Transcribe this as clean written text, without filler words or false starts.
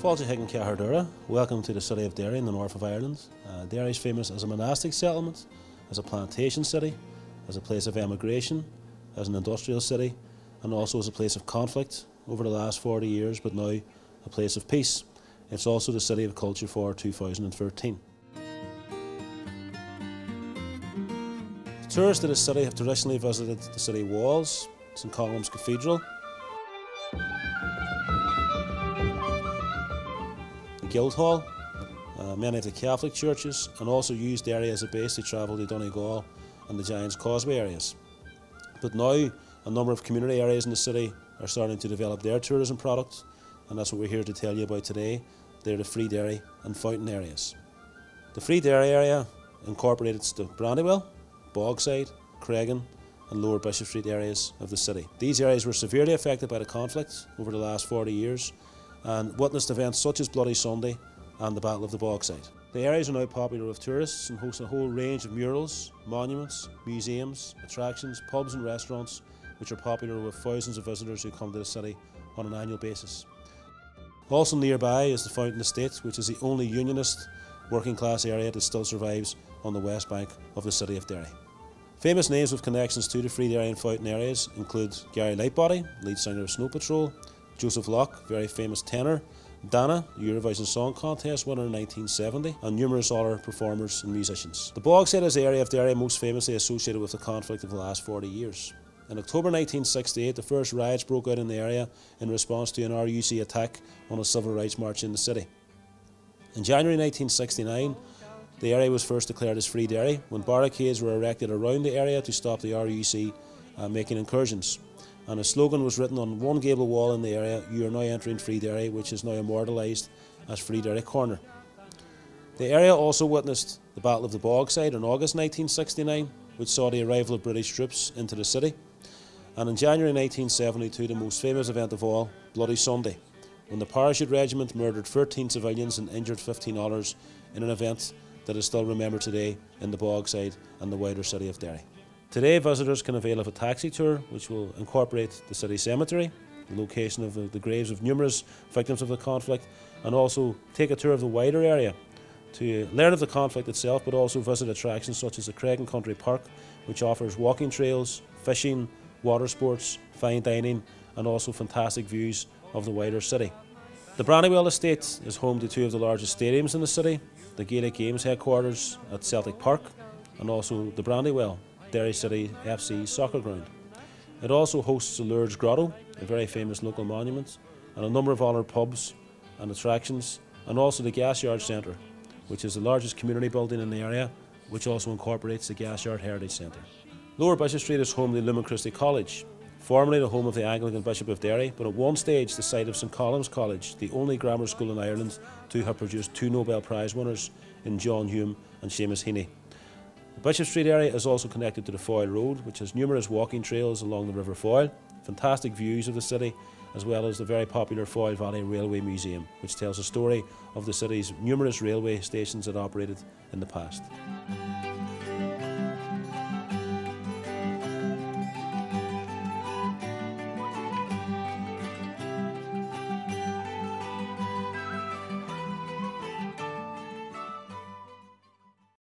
Fáilte Higgin Cahardura, welcome to the city of Derry in the north of Ireland. Derry is famous as a monastic settlement, as a plantation city, as a place of emigration, as an industrial city, and also as a place of conflict over the last 40 years, but now a place of peace. It's also the city of culture for 2013. Tourists to the city have traditionally visited the city walls, St Columb's Cathedral, the Guildhall, many of the Catholic churches, and also used Derry as a base to travel to Donegal and the Giant's Causeway areas. But now a number of community areas in the city are starting to develop their tourism product, and that's what we're here to tell you about today. They're the Free Derry and Fountain areas. The Free Derry area incorporated the Brandywell, Bogside, Cregan and Lower Bishop Street areas of the city. These areas were severely affected by the conflict over the last 40 years and witnessed events such as Bloody Sunday and the Battle of the Bogside. The areas are now popular with tourists and host a whole range of murals, monuments, museums, attractions, pubs and restaurants which are popular with thousands of visitors who come to the city on an annual basis. Also nearby is the Fountain Estate, which is the only unionist working class area that still survives on the west bank of the city of Derry. Famous names with connections to the Free Derry and Fountain areas include Gary Lightbody, lead singer of Snow Patrol, Joseph Locke, very famous tenor, Dana, the Eurovision Song Contest winner in 1970, and numerous other performers and musicians. The Bogside is the area of Derry most famously associated with the conflict of the last 40 years. In October 1968, the first riots broke out in the area in response to an RUC attack on a civil rights march in the city. In January 1969, the area was first declared as Free Derry when barricades were erected around the area to stop the RUC making incursions. And a slogan was written on one gable wall in the area, "You are now entering Free Derry," which is now immortalised as Free Derry Corner. The area also witnessed the Battle of the Bogside in August 1969, which saw the arrival of British troops into the city. And in January 1972, the most famous event of all, Bloody Sunday, when the Parachute Regiment murdered 13 civilians and injured 15 others in an event that is still remembered today in the Bogside and the wider city of Derry. Today visitors can avail of a taxi tour which will incorporate the city cemetery, the location of the graves of numerous victims of the conflict, and also take a tour of the wider area to learn of the conflict itself, but also visit attractions such as the Cregan Country Park, which offers walking trails, fishing, water sports, fine dining and also fantastic views of the wider city. The Brandywell Estate is home to two of the largest stadiums in the city, the Gaelic Games headquarters at Celtic Park and also the Brandywell, Derry City FC soccer ground. It also hosts the Lourdes Grotto, a very famous local monument, and a number of other pubs and attractions, and also the Gas Yard Centre, which is the largest community building in the area, which also incorporates the Gas Yard Heritage Centre. Lower Bishop Street is home to Lumen Christi College, formerly the home of the Anglican Bishop of Derry, but at one stage the site of St Columb's College, the only grammar school in Ireland to have produced two Nobel Prize winners in John Hume and Seamus Heaney. The Bishop Street area is also connected to the Foyle Road, which has numerous walking trails along the River Foyle, fantastic views of the city, as well as the very popular Foyle Valley Railway Museum, which tells the story of the city's numerous railway stations that operated in the past.